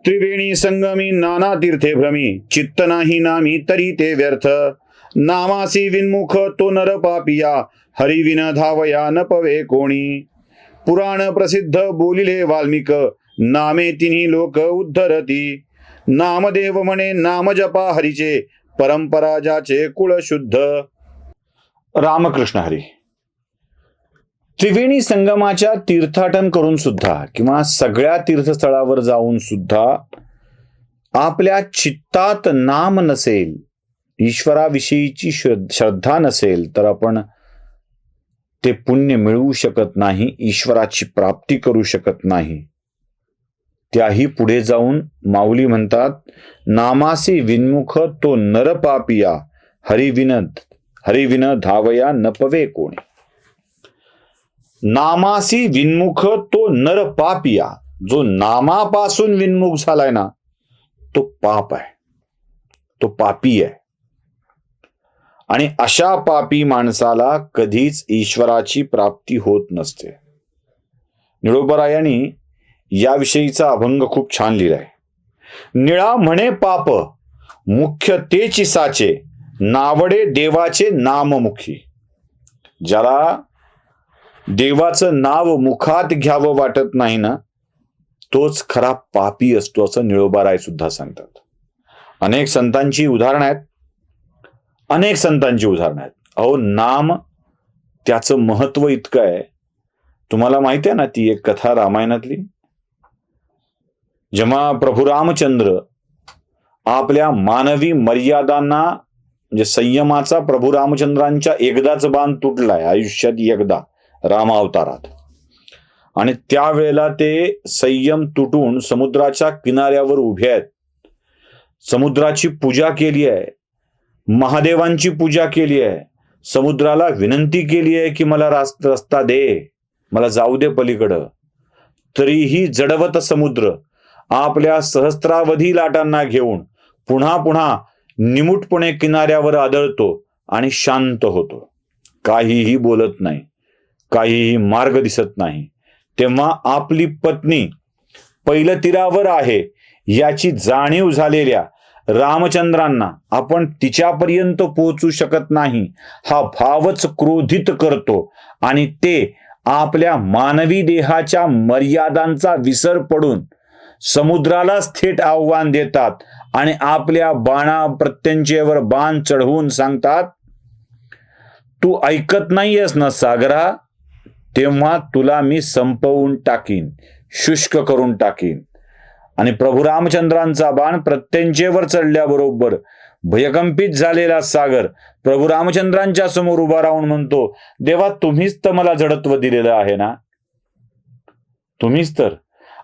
त्रिवेणी संगमी नाना तीर्थे भ्रमी, चित्त नाही नामी तरी ते व्यर्थ. नामासी विन्मुख तो नर पापिया, हरिविन धावया न पवे कोणी. पुराण प्रसिद्ध बोलिले वाल्मिक, नामे तिन्ही लोक उद्धरती. नामदेव म्हणे नाम जपा हरीचे, परंपरा ज्याचे कुळ शुद्ध. रामकृष्ण हरी. त्रिवेणी संगमाच्या तीर्थाटन करून सुद्धा किंवा सगळ्या तीर्थस्थळावर जाऊन सुद्धा आपल्या चित्तात नाम नसेल, ईश्वराविषयीची श्रद्धा नसेल, तर आपण ते पुण्य मिळवू शकत नाही, ईश्वराची प्राप्ती करू शकत नाही. त्याही पुढे जाऊन माऊली म्हणतात, नामासी विन्मुख तो नर पापिया, हरिविन धावया न पवे कोणी. नामासी विन्मुख तो नर पापिया, जो नामापासून विन्मुख झालाय ना, तो पाप आहे, तो पापी आहे. आणि अशा पापी माणसाला कधीच ईश्वराची प्राप्ती होत नसते. निळोबारायांनी याविषयीचा अभंग खूप छान लिहिलाय. निळा म्हणे पाप मुख्य तेची साचे, नावडे देवाचे नाममुखी. ज्याला देवाचं नाव मुखात घ्यावं वाटत नाही ना, तोच खरा पापी असतो, असं निळोबाराय सुद्धा सांगतात. अनेक संतांची उदाहरणं आहेत. अहो, नाम त्याचं महत्व इतकं आहे. तुम्हाला माहिती आहे ना ती एक कथा रामायणातली, जेव्हा प्रभू रामचंद्र आपल्या मानवी मर्यादांना, म्हणजे संयमाचा प्रभू रामचंद्रांच्या एकदाच बाण तुटलाय आयुष्यात, एकदा रामावतारात, आणि त्यावेळेला ते संयम तुटून समुद्राच्या किनाऱ्यावर उभे आहेत. समुद्राची पूजा केली आहे, महादेवांची पूजा केली आहे, समुद्राला विनंती केली आहे की मला रस्ता दे, मला जाऊ दे पलीकडं. तरीही जडवत समुद्र आपल्या सहस्त्रावधी लाटांना घेऊन पुन्हा पुन्हा निमुटपणे किनाऱ्यावर आदळतो आणि शांत होतो. काहीही बोलत नाही, काहीही मार्ग दिसत नाही. तेव्हा आपली पत्नी पहिलं तीरावर आहे याची जाणीव झालेल्या रामचंद्रांना आपण तिच्यापर्यंत पोहोचू शकत नाही हा भावच क्रोधित करतो, आणि ते आपल्या मानवी देहाच्या मर्यादांचा विसर पडून समुद्रालाच थेट आव्हान देतात आणि आपल्या बाणा प्रत्यंचेवर बाण चढवून सांगतात, तू ऐकत नाहीयेस ना सागरा, तेव्हा तुला मी संपवून टाकीन, शुष्क करून टाकीन. आणि प्रभू रामचंद्रांचा बाण प्रत्यंचेवर चढल्याबरोबर भयकंपित झालेला सागर प्रभू रामचंद्रांच्या समोर उभा राहून म्हणतो, देवा तुम्हीच तर मला जडत्व दिलेलं आहे ना, तुम्हीच तर,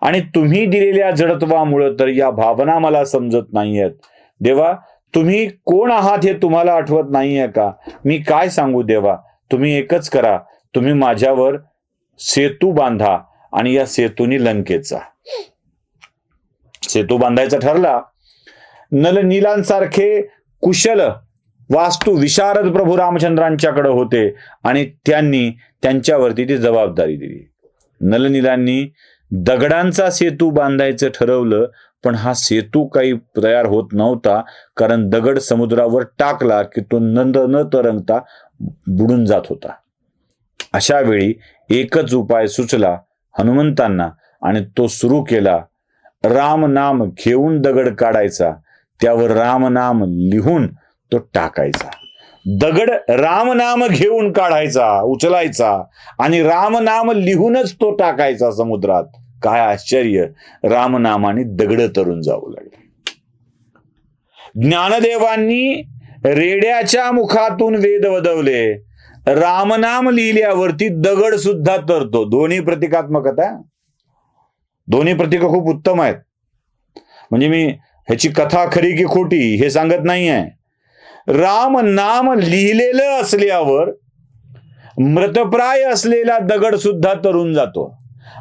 आणि तुम्ही दिलेल्या जडत्वामुळे तर या भावना मला समजत नाहीयेत. देवा तुम्ही कोण आहात हे तुम्हाला आठवत नाहीये का? मी काय सांगू देवा, तुम्ही एकच करा, तुम्ही माझ्यावर सेतू बांधा आणि या सेतूनी लंकेचा. सेतू बांधायचा ठरला. नलनीलांसारखे कुशल वास्तू विशारद प्रभू रामचंद्रांच्याकडे होते आणि त्यांनी त्यांच्यावरती ती जबाबदारी दिली. नलनीलांनी दगडांचा सेतू बांधायचं ठरवलं, पण हा सेतू काही तयार होत नव्हता, कारण दगड समुद्रावर टाकला की तो न तरंगता बुडून जात होता. अशा वेळी एकच उपाय सुचला हनुमंतांना, आणि तो सुरू केला. राम नाम घेऊन दगड काढायचा, त्यावर राम नाम लिहून तो टाकायचा. दगड राम नाम घेऊन काढायचा, उचलायचा, आणि राम नाम लिहूनच तो टाकायचा समुद्रात. काय आश्चर्य, रामनामाने दगड तरून जाऊ लागले. ज्ञानदेवांनी रेड्याच्या मुखातून वेद वदवले, रामनाम लिहिल्यावरती दगड सुद्धा तरतो. दोन्ही प्रतिकात्मकता, दोन्ही प्रतीक खूप उत्तम आहेत. म्हणजे मी ह्याची कथा खरी की खोटी हे सांगत नाही आहे. राम नाम लिहिलेलं असल्यावर मृतप्राय असलेला दगड सुद्धा तरून जातो,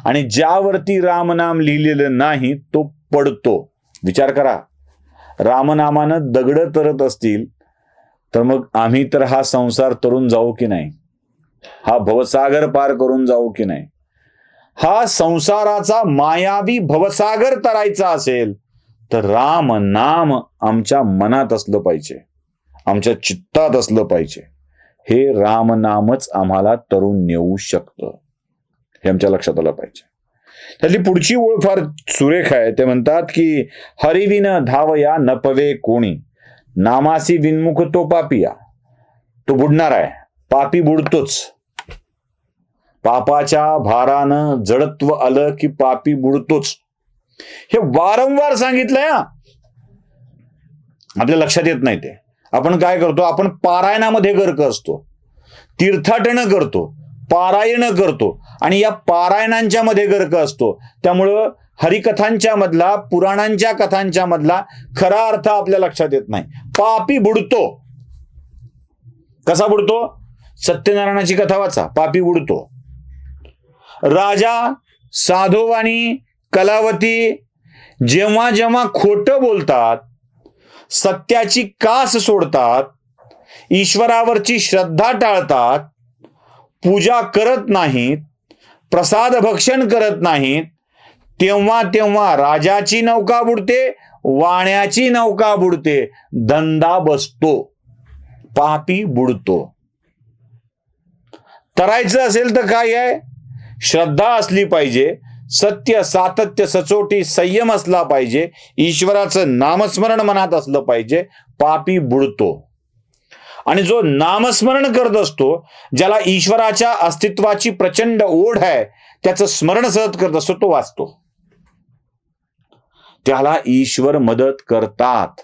आणि ज्यावरती रामनाम लिहिलेलं नाही तो पडतो. विचार करा, रामनामानं दगड तरत असतील तर मग आम्ही तर हा संसार तरून जाऊ की नाही, हा भवसागर पार करून जाऊ की नाही. हा संसाराचा मायावी भवसागर तरायचा असेल तर राम नाम आमच्या मनात असलं पाहिजे, आमच्या चित्तात असलं पाहिजे. हे रामनामच आम्हाला तरुण नेऊ शकतं, हे आमच्या लक्षात आलं पाहिजे. त्यातली पुढची ओळ फार सुरेख आहे. ते म्हणतात की हरिविन धावया नपवे कोणी, नामासी विनमुख तो पापिया. तो बुडणार आहे, पापी बुडतोच. पापाच्या भारानं जडत्व आलं की पापी बुडतोच. हे वारंवार सांगितलंय. आपल्या लक्षात येत नाही ते. आपण काय करतो, आपण पारायणामध्ये गर्क असतो, तीर्थाटन करतो, पारायण करतो आणि या पारायणांच्या मध्ये गर्क असतो. त्यामुळं हरिकथांच्या मधला, पुराणांच्या कथांच्या मधला खरा अर्थ आपल्या लक्षात येत नाही. पापी बुडतो. कसा बुडतो? सत्यनारायणाची कथा वाचा, पापी बुडतो. राजा, साधोवाणी, कलावती जेव्हा जेव्हा खोटं बोलतात, सत्याची कास सोडतात, ईश्वरावरची श्रद्धा टाळतात, पूजा करत नाहीत, प्रसाद भक्षण करत नाहीत, तेव्हा तेव्हा राजाची नौका बुडते, वाण्याची नौका बुडते, धंदा बसतो, पापी बुडतो. तरायचं असेल तर काय आहे? श्रद्धा असली पाहिजे, सत्य, सातत्य, सचोटी, संयम असला पाहिजे, ईश्वराचं नामस्मरण मनात असलं पाहिजे, पापी बुडतो. आणि जो नामस्मरण करत असतो, ज्याला ईश्वराच्या अस्तित्वाची प्रचंड ओढ आहे, त्याचं स्मरण सतत करत असतो, तो वाचतो. त्याला ईश्वर मदत करतात.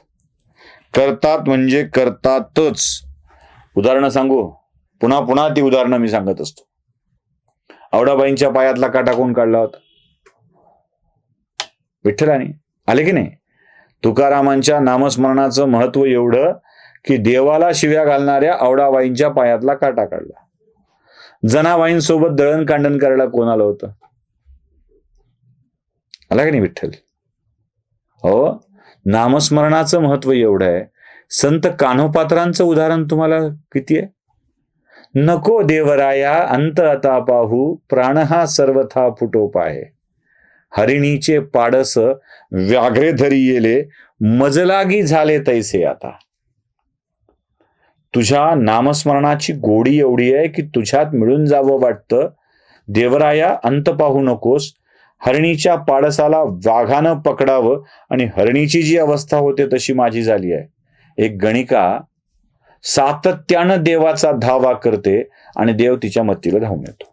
करतात म्हणजे करतातच. उदाहरणं सांगू, पुन्हा पुन्हा ती उदाहरणं मी सांगत असतो. आवडाबाईंच्या पायातला काटा कोण काढला होता? विठ्ठलाने. आले की नाही? तुकारामांच्या नामस्मरणाचं महत्व एवढं की देवाला शिव्या घालणाऱ्या आवडाबाईंच्या पायातला काटा काढला. जनाबाईंसोबत दळण कांडण करायला कोण आलं होतं? आला की नाही विठ्ठल? हो, नामस्मरणाचं महत्व एवढं आहे. संत कान्होपात्रांचं उदाहरण तुम्हाला किती आहे? नको देवराया अंत आता पाहू, प्राण हा सर्वथा फुटो पाहे. हरिणीचे पाडस व्याघ्रे धरी येले, मजलागी झाले तैसे आता. तुझ्या नामस्मरणाची गोडी एवढी आहे की तुझ्यात मिळून जावं वाटतं. देवराया अंत पाहू नकोस. हरिणीच्या पाडसाला वाघानं पकडावं आणि हरिणीची जी अवस्था होते तशी माझी झाली आहे. एक गणिका सातत्यानं देवाचा धावा करते आणि देव तिच्या मत्तीला धावून येतो.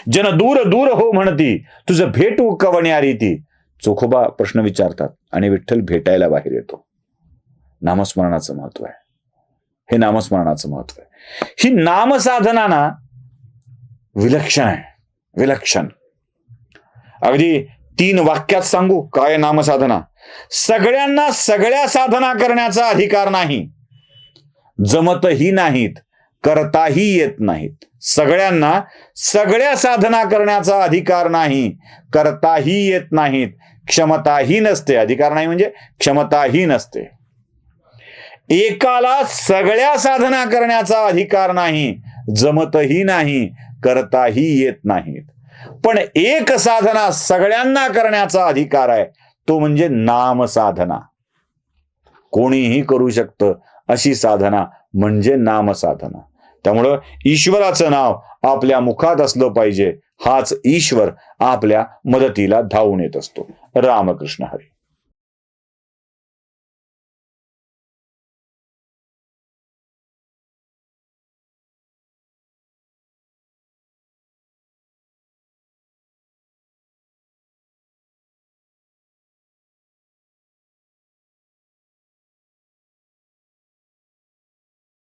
जन दूर दूर हो म्हणती, तुझं भेटू कवण्यारी ती. चोखोबा प्रश्न विचारतात आणि विठ्ठल भेटायला बाहेर येतो. नामस्मरणाचं महत्व आहे. हे नामस्मरणाचं महत्व आहे. ही नामसाधना ना विलक्षण आहे, विलक्षण. अगदी 3 वाक्यात सांगू काय नामसाधना? सगळ्यांना सगळ्या साधना करण्याचा अधिकार नाही, जमतही नाहीत, करताही येत नाहीत. सगळ्यांना सगळ्या साधना करण्याचा अधिकार नाही, करताही येत नाहीत, क्षमताही नसते. अधिकार नाही म्हणजे क्षमताही नसते. एकाला सगळ्या साधना करण्याचा अधिकार नाही, जमतही नाही, करताही येत नाहीत. पण एक साधना सगळ्यांना करण्याचा अधिकार आहे, तो म्हणजे नाम साधना. कोणीही करू शकतं अशी साधना म्हणजे नाम साधना. त्यामुळं ईश्वराचं नाव आपल्या मुखात असलं पाहिजे. हाच ईश्वर आपल्या मदतीला धावून येत असतो. रामकृष्ण हरी.